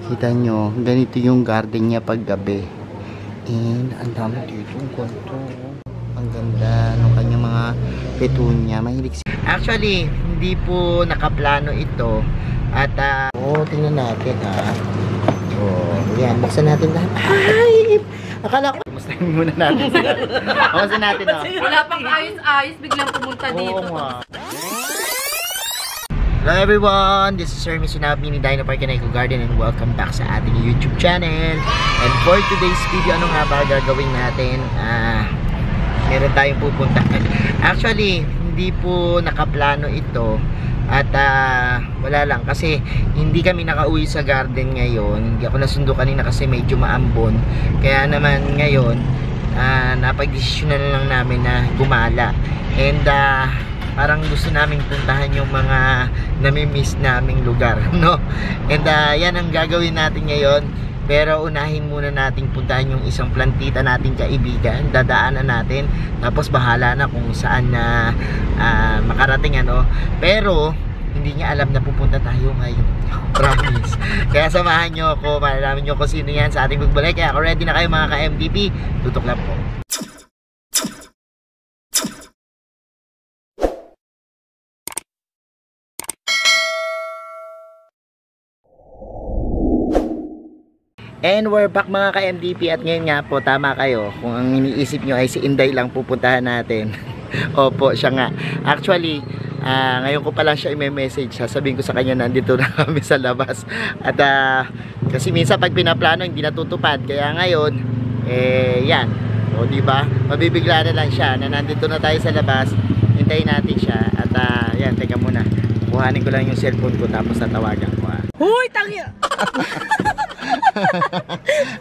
Kita nyo, ganito yung garden niya pag gabi. And ang dami dito yung konto. Ang ganda ng kanyang mga petunia. Mahilig. Actually, hindi po nakaplano ito. At tingnan natin ha. Yan, buksan natin lahat. Ay! Akala ko. Kumustahin muna natin sila. Kumustahin natin ha. Wala pang ayos-ayos, biglang pumunta dito. Hello everyone, this is Sir Misunabi ni Dino Park and Eco Garden and welcome back sa ating YouTube channel. And for today's video, ano nga ba gagawin natin? Meron tayong pupuntahan. Actually, hindi po nakaplano ito. At wala lang kasi hindi kami nakauwi sa garden ngayon. Hindi ako nasundo kanina kasi medyo maambon. Kaya naman ngayon napag-desisyonan lang namin na gumala. And parang gusto naming puntahan yung mga nami-miss naming lugar, no? And yan ang gagawin natin ngayon. Pero unahin muna nating puntahan yung isang plantita nating kaibigan. Dadaanan natin. Tapos bahala na kung saan na makarating, ano. Pero hindi niya alam na pupunta tayo ngayon. Promise. Kaya samahan nyo ako. Malalaman nyo kung sino yan sa ating pagbalik. Kaya ako ready na kayo mga ka-MDP. Tutok lang po. And we're back mga ka-MDP at ngayon nga po, tama kayo. Kung ang iniisip nyo ay si Inday lang pupuntahan natin. Opo, siya nga. Actually, ngayon ko pa lang siya i-message. Sasabihin ko sa kanya nandito na kami sa labas. At kasi minsan pag pinaplano hindi natutupad. Kaya ngayon, yan. O diba? Mabibigla na lang siya na nandito na tayo sa labas. Hintayin natin siya. At yan, teka muna. Kuhanin ko lang yung cellphone ko tapos tatawagan ko. Huy, tangya!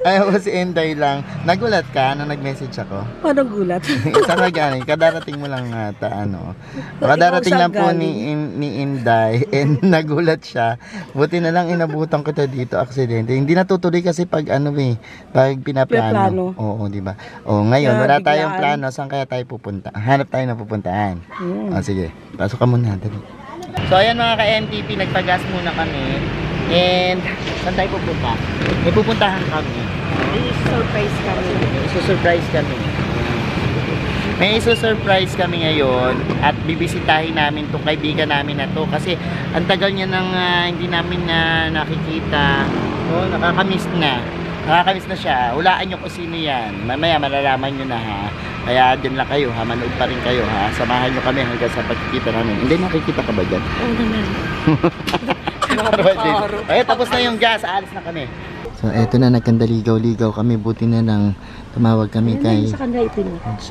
Ayaw ko si Inday lang. Nagulat ka nung nag-message ako? Paano gulat? Saan ka galing? Kadarating mo lang ata, ano. Kadarating lang po ni Inday and nagulat siya. Buti na lang inabutan ko dito, aksidente. Hindi natutuloy kasi pag pag pinaplano. Oo, di ba? O, ngayon, wala tayong plano. Saan kaya tayo pupunta? Hanap tayo na pupuntaan. O, sige. Pasok ka muna. Dali. So, ayan mga ka-MTP, nagpagas muna kami. And, saan tayo pupunta? May pupuntahan kami. May surprise kami. May isusurprise kami ngayon. At bibisitahin namin itong kaibigan namin na to. Kasi, ang tagal niya nang hindi namin nakikita. Oh, nakakamiss na. Nakakamiss na siya. Hulaan nyo kung sino yan. Mamaya malalaman nyo na ha. Kaya dyan lang kayo ha. Manood pa rin kayo ha. Samahan nyo kami hanggang sa pagkikita namin. Hindi nakikita ka ba dyan? Oo naman. Ay, tapos na yung gas. Aalis na kami. So, eto na. Nagkandaligaw-ligaw kami. Buti na lang tumawag kami kay... Sa kanila ipin.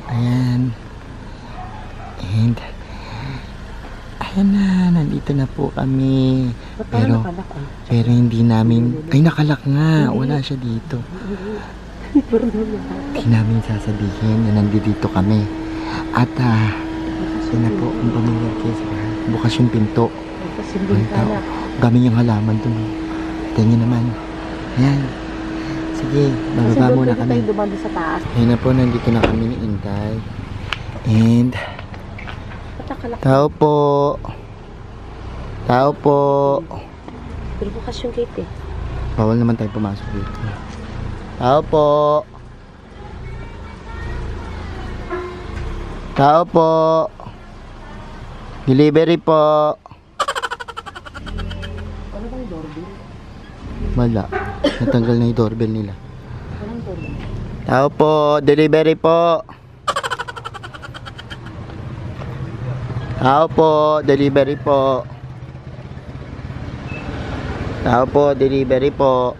Ayan. And... ayan na. Nandito na po kami. Pero hindi namin... Ay, nakalak nga. Wala siya dito. Hindi namin sasabihin na nandito kami. At yun na po. Ang pamilya kayo. Bukas yung pinto. Dami yung halaman dun. Tingin naman. Ayan. Sige, bababa muna kami. Ayan na po, nandito na kami ni Inday. And tao po. Tao po. Pero bukas yung gate eh. Bawal naman tayo pumasok dito. Tao po. Tao po. Delivery po. Wala. Natanggal na yung doorbell nila. Tao po. Delivery po. Tao po. Delivery po. Tao po. Delivery po.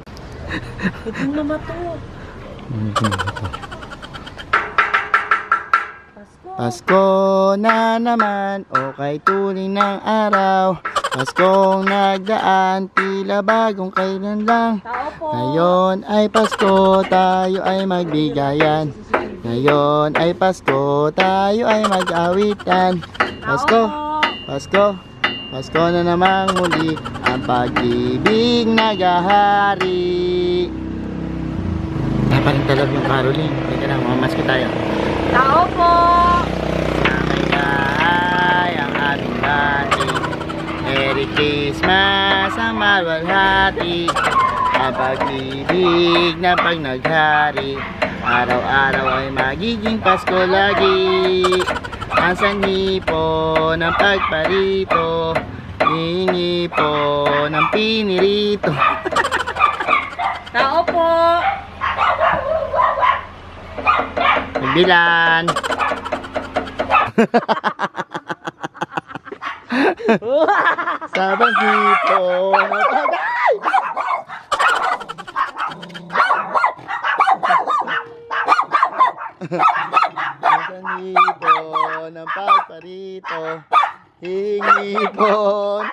Ito naman to. Pasko na naman. Okay, tuloy ng araw. Paskong nagdaan, tila bagong kailan lang. Ngayon ay Pasko, tayo ay magbigayan. Ngayon ay Pasko, tayo ay mag-awitan. Pasko, Pasko, Pasko na namang muli, ang pag-ibig naghahari. Parang talab yung Caroline. Teka lang, mamaski tayo. Tao po! Ay, ang aming bati. Merry Christmas, ang malwalhati. Ang pag-ibig na pag naghari, araw-araw ay magiging Pasko lagi. Ang sanhi po ng pagparito, hihingi po ng pinirito. Tao po! Bilan. Sabang hipo ng pag-ay! Hipon ng pagparito, hingipon.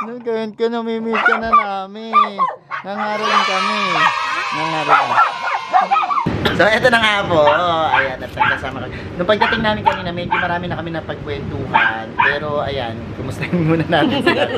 Anong gawin ko? Namimiss ka na namin. Nangaroon kami. Nangaroon. So, eto na nga po. Ayan, nagkasama kami. Nung pagdating namin kanina, medyo marami na kami napagkwentuhan. Pero, ayan, kumustahin muna natin sila.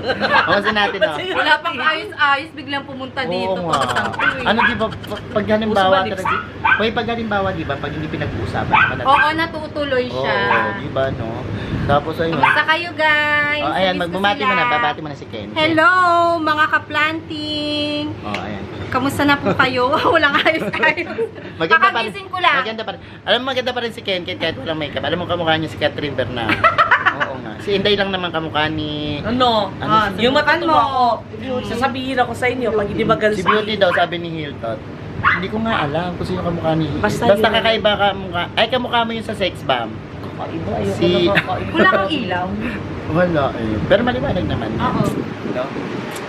Kumusta natin, no? Wala pang ayos-ayos, biglang pumunta dito. Oo nga. Ano, di ba, pag halimbawa talaga, pag halimbawa, di ba, pag hindi pinag-uusapan. Oo, natutuloy siya. Oo, di ba, no? Tapos, ayun. Kamusta kayo, guys? Oh, ayan, Namiss ko magbumati mo sila. na, babati mo na si Ken. Hello, mga ka-planting. Oh, ayan. Kamusta na po kayo? Walang ayos-ayos. Maganda pa rin. Kakagising ko lang. Maganda pa rin. Alam mo, maganda pa rin si Ken kahit walang makeup. Alam mo, kamukha niya si Catherine Bernal. Oo nga. Si Inday lang naman kamukha ni... Ano? Yung matutuwa ko, sasabihin ako sa inyo pag hindi maganda Si Beauty daw, sabi ni Hilton. Hindi ko nga alam kung sino kamukha ni Hilton. Basta kakaiba kamukha. Ay, kamukha mo yung sa sex bomb. Kakaiba, ayoko Si- na kakaiba. Wala kang ilaw. Wala eh. Pero maliwanag naman. Oo. No?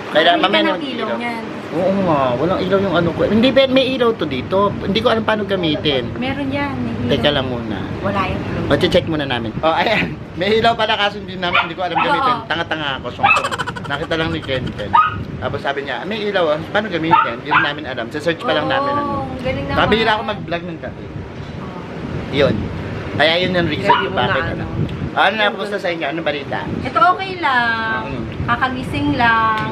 Kaya Hindi mamaya ka na ng ilaw niyan. Oo nga, walang ilaw yung ano ko. Hindi, may ilaw to dito. Hindi ko alam paano gamitin. Meron yan. may ilaw. Teka lang muna. Wala yung ilaw. Check muna namin. Oh, ayan. May ilaw pala kaso hindi ko alam gamitin. Oo. Tanga-tanga ako. So, nakita lang ni Ken. Tapos sabi niya, may ilaw. Paano gamitin? Hindi rin namin alam. Sa search pa lang namin. Ano. Galing naman. Sabi nila ako mag-vlog ng gabi. Yun. Kaya yun yung reason Gabi kung mo bakit. na, Ano. Ano na, kumusta sa inyo? Anong balita? Ito okay lang. Mm. Kakagising lang.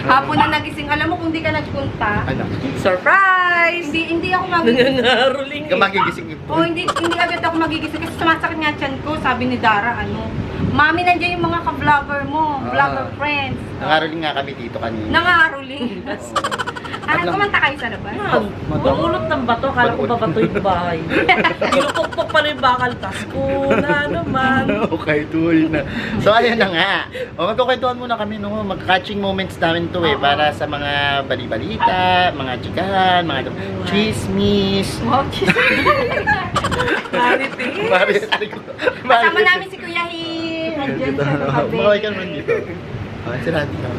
Hapon na nagising. Alam mo kung di ka nagpunta. Ano? Surprise! Hindi ako magigising. Nangaruling Hindi ka magigising ito. Oh, hindi agad ako magigising kasi sumasakit nga tiyan ko. Sabi ni Dara, Mami, nandiyan yung mga ka-vlogger mo. Vlogger friends. Nangaroling nga kami dito kanina. Nangaruling. Kumanta kayo sa labas. Mangulot ng bato, kala ko babato yung bahay. Pinupukpok pa rin yung bakal, Pasko na naman. Okay, tuloy na. So, ayun na nga. O, magkukwentuhan muna kami, no? Mag-catching moments namin to eh. Para sa mga bali-balita, mga chikahan, mga chismis. Wow, Marites. Kasama namin si Kuya Hil. Nandiyan siya sa kape. Makaway ka naman dito. Sinabi na.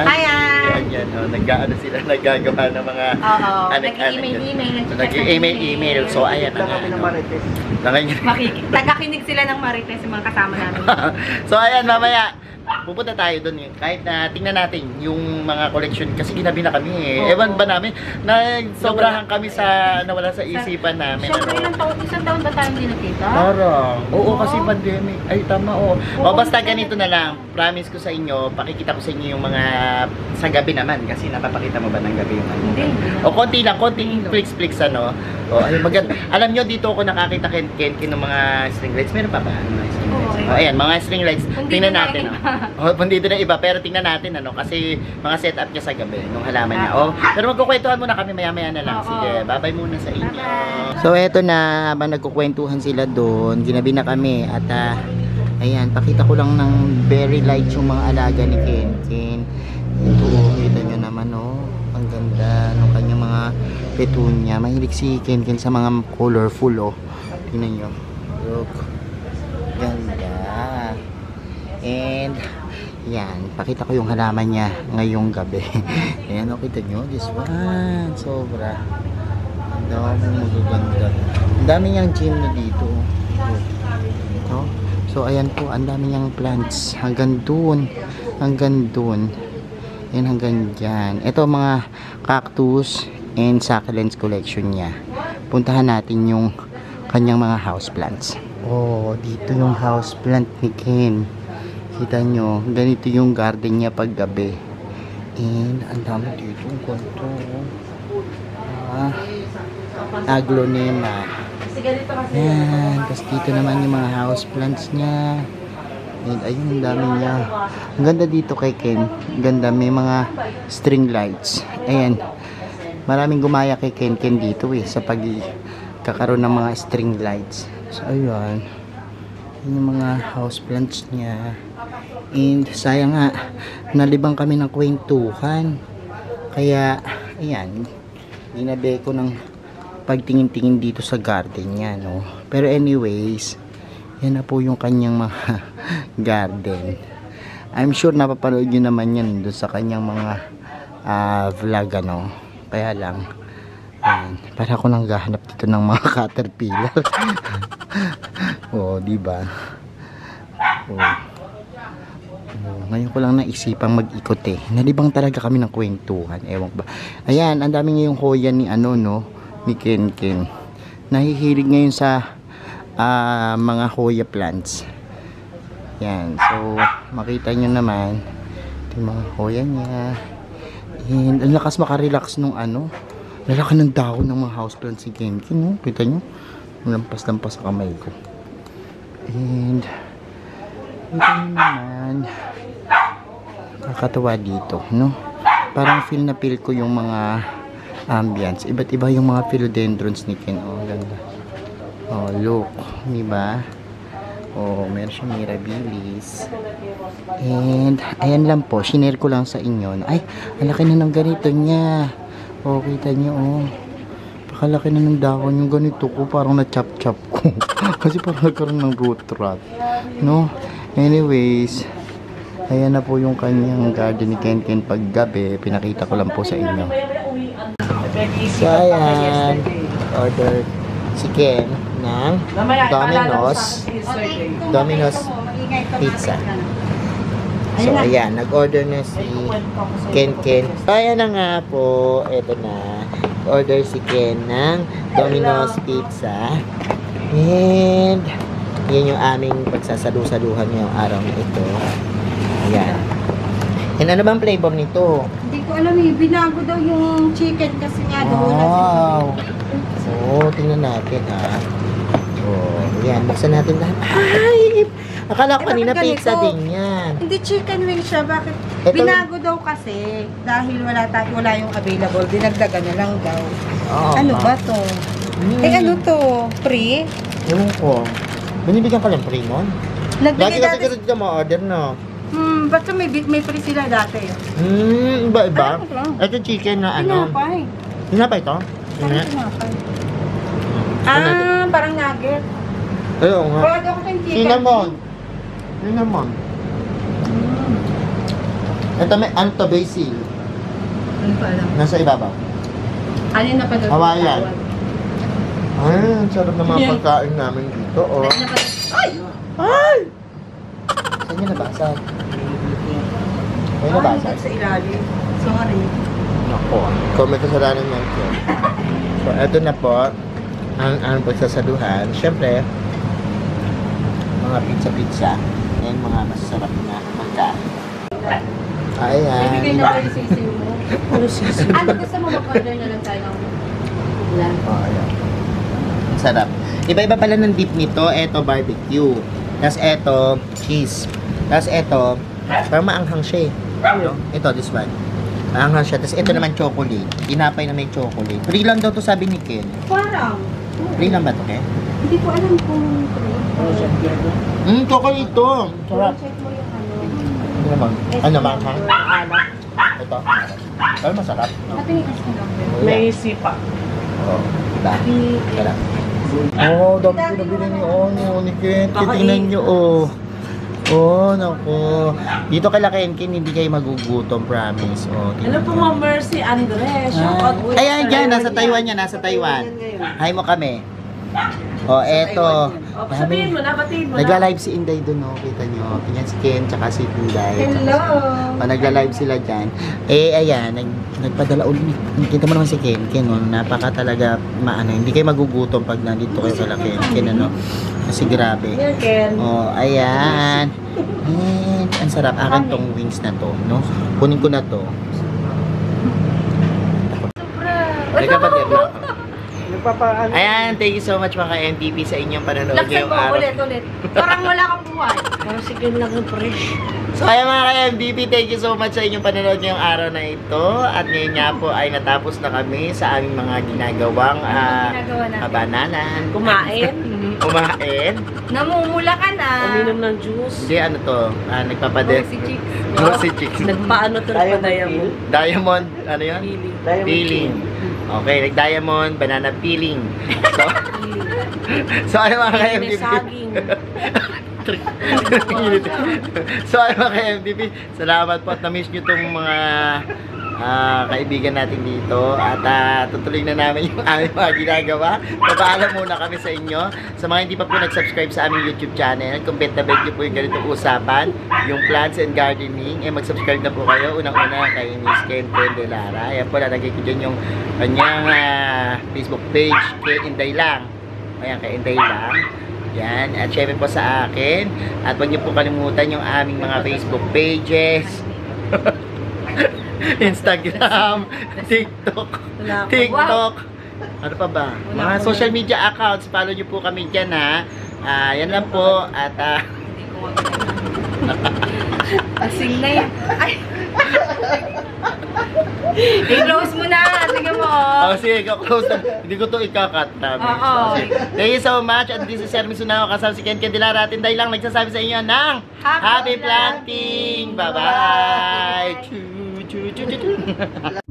Ayan. Ayan, nag-ano sila, naggagawa ng mga Oo, anak-anak nag-email. Nag-email. So, ayan na nga. Tagakinig sila ng Marites, yung mga kasama namin. So, ayan, mamaya, pupunta tayo doon eh. Kahit na tingnan natin yung mga collection kasi ginabi na kami eh. Oo. Ewan ba namin, sobrahan kami sa nawala sa isipan namin. Siyempre, isang taon ba tayo hindi nakita? Parang, oo Oo. kasi pandemic. Ay, tama, oo. O, basta ganito na lang. Promise ko sa inyo, pakikita ko sa inyo yung mga sa gabi naman. Kasi napapakita mo ba ng gabi yung ano? Hindi. O, konti lang, konting flicks ano. O, ay, maganda. Alam nyo, dito ako nakakita ng mga string lights. Meron pa ba? Mga string lights. Oo, O, ayan, mga string lights. Kung Tingnan dito na natin. yung O, dito na iba. Pero tingnan natin, ano. Kasi mga setup niya sa gabi, nung halaman niya. O, pero magkukwentuhan muna kami maya-maya na lang. Oo. Sige, bye-bye muna sa inyo. Bye-bye. So, eto na, habang nagkukwentuhan sila doon, ginabi na kami at ayan, pakita ko lang ng very light yung mga alaga ni Ken. Ito, kita nyo naman, oh. Ang ganda ng kanyang mga petunia. Mahilig si Ken sa mga colorful, oh. Tingnan nyo. Look. Ganda. And, yan, pakita ko yung halaman niya ngayong gabi. Ayan, oh, kita nyo. This one. Sobra. Ang daming magaganda. Ang dami niyang gym na dito. Ito. So, ayan po. Ang dami niyang plants. Hanggang dun. Hanggang dun. Ayan, hanggang dyan. Ito, mga cactus and succulents collection niya. Puntahan natin yung kanyang mga house plants. Oh, dito yung house plant ni Ken. Kita nyo. Ganito yung garden niya pag gabi. And, ang dami dito. Ang konto. Aglonema. Yan. Tapos dito naman yung mga house plants niya. And ayun, ang dami niya. Ang ganda dito kay Ken. Ang ganda. May mga string lights. Ayan. maraming gumaya kay Ken dito eh, sa pagkakaroon ng mga string lights. So, ayun. Yun yung mga houseplants niya. And, sayang nga, nalibang kami ng kwentuhan. Kaya, ayan, ginabi ko ng pagtingin-tingin dito sa garden niya, no? Pero anyways, yan na po yung kanyang mga garden. I'm sure napapanood nyo naman yan doon sa kanyang mga vlog, ano? Kaya lang, ayan, para ako nang gahanap dito ng mga caterpillar. Oh, diba? Oh. Ngayon ko lang naisipang mag-ikot eh. Nalibang talaga kami ng kwentuhan. Ewan ba. Ayan, ang dami ngayong hoya ni ano, no? Ni Ken. Nahihilig ngayon sa mga hoya plants. Yan. So, makita nyo naman yung mga hoya niya. And, ang lakas makarelax nung ano. Lalaki ng dahon ng mga houseplants si Ken. No? Kita nyo? Lampas-lampas sa kamay ko. And, ito naman, kakatawa dito, no? Parang feel na feel ko yung mga ambience. Iba't iba yung mga philodendrons ni Ken. Oh, ganda. Oh, look. Diba? Oh, meron siya mirabilis. And, ayan lang po. Shinare ko lang sa inyo. Ay, ang laki na ng ganito niya. Oh, kita nyo, oh. Pakalaki na ng dahon yung ganito ko. Parang na-chop-chop ko. Kasi parang nagkaroon ng root rot. No? Anyways, ayan na po yung kanyang garden ni Ken paggabi. Pinakita ko lang po sa inyo. So, ayan. Order si Ken ng Domino's pizza. So, ayan. Nag-order na si Ken. So, ayan na nga po. Ito na. Order si Ken ng Domino's pizza. And, yan yung aming pagsasalu-saluhan ngayong araw na ito. Ayan. And ano bang flavor nito? Hindi ko alam eh. Binago daw yung chicken kasi nga doon. Wow. So, tingnan natin ha. Oh, ayan. Buksan natin lahat. Ay! Akala ko kanina pizza din yan. Hindi chicken wing siya. Bakit? Ito, Binago daw kasi dahil wala yung available. Dinagdagan na lang daw. oh, Ano ba to? Eh ano to? Free? Ewan ko. Binibigyan ka lang free nun? Lagi Nagbigay kasi dati. dito ma-order, no? Basta may free sila dati. Iba-iba. Ano lang? Ito chicken na ano. Tinapay. Tinapay ito? Parang tinapay. Parang nugget. Ayaw nga. Wala daw ko yung chicken. Cinnamon. Ito may, ano to, basil. Ano pa alam? Nasa ibabaw. Ano na pa daw? Hawaiian. Ay, ang sarap ng mga pagkain namin dito, oh. Ay! Ay! Saan niya nabasag? Ay, nabasag? Sa ilalim. Sorry. Nako, ikaw may kasalanan yan ko. So, eto na po ang pagsasaluhan. Siyempre, mga pizza-pizza. Yan mga masasarap na pagkain. Ayan. Ibigay na ba yung sisiw mo? Ano sisiw? Ano gusto mo mag-order na lang tayo ng ulan? Oh, ayan. Ang sarap. Iba-iba pala ng dip nito. Eto, barbecue. Tapos eto, cheese. Tapos eto, parang maanghang siya eh. Ito, this one. Maanghang siya. Tapos ito naman chocolate. Tinapay na may chocolate. Free lang daw to sabi ni Ken. Parang. Free lang ba to, Ken? Hindi ko alam kung Chocolate to. Sarap. check mo yung ano. Ano naman? Ano maanghang? Ito. Pero masarap. Natinikas ko lang. May sipa. Oo. Diba? Sarap. Oh, dami ko nabili ni Ken. Tingnan nyo, oh. Oh, naku. Dito kay Ken, hindi kayo magugutom, promise. Oh, Ano po mga Mercy Andres? Shoutout po ayan, sa dyan. Leon Nasa yan. Taiwan yan. Nasa Taiwan. Hi mo kami. Oh, eto. O, sabihin mo na, batiin mo na. Nagla-live si Inday dun, oh. Kita nyo. Tingnan si Ken, tsaka si Inday. Hello! Oh, nagla-live sila dyan. Eh, ayan. Nagpadala ulit. Kita mo naman si Ken. Ken, oh, napaka talaga maano. Hindi kayo magugutom pag nandito kayo kala Ken. Ken, ano. Kasi grabe. Yan, Ken. Oh, ayan. And, ang sarap. Akin tong wings na to, no? Kunin ko na to. Teka, batir na ako. Nagpapaano. Ayan, thank you so much mga MVP sa inyong panonood Laksan ngayong mo, araw. ulit. Parang wala kang buhay. Parang sige lang yung fresh. So ayan mga ka-MVP, thank you so much sa inyong panonood ngayong araw na ito. At ngayon nga po ay natapos na kami sa aming mga ginagawang Ginagawa natin. kabananan. Kumain. Kumain. Namumula ka na. Uminom ng juice. Hindi, ano to? Nagpapade. Si Chicks. Glossy Chicks. Nagpaano to pa diamond. Diamond, ano yun? Peeling. Peeling. Okay, nag-diamond, banana peeling. So, so ano mga May ka-MVP? saging. So ay mga ka-MVP, salamat po at na-miss nyo itong mga kaibigan natin dito at tutuloy na namin yung aming mga ginagawa. Papaalam muna kami sa inyo. Sa mga hindi pa po nag-subscribe sa aming YouTube channel, kung bet na bet nyo po yung ganitong usapan, yung plants and gardening, mag-subscribe na po kayo. Unang-una kay Miss Ken de Lara. Ayan po, nalagay ko dyan yung kanyang Facebook page, kay Inday Lang. Ayan, kay Inday Lang. Yan, at syempre po sa akin. At huwag niyo po kalimutan yung aming mga Facebook pages. Instagram, TikTok. Ano pa ba? Mga social media accounts. Follow niyo po kami dyan ha. Yan lang po. At Hindi ko asing na yan. Ay. I-close mo na. Tingnan mo. oh, sige, close na. Hindi ko to ikakat. Oo. Thank you so much. And this is Hermes Sunao. Kasama si Ken Dilara. At Inday Lang nagsasabi sa inyo ng Happy Happy planting! Bye-bye! Choo, choo, choo, choo, choo.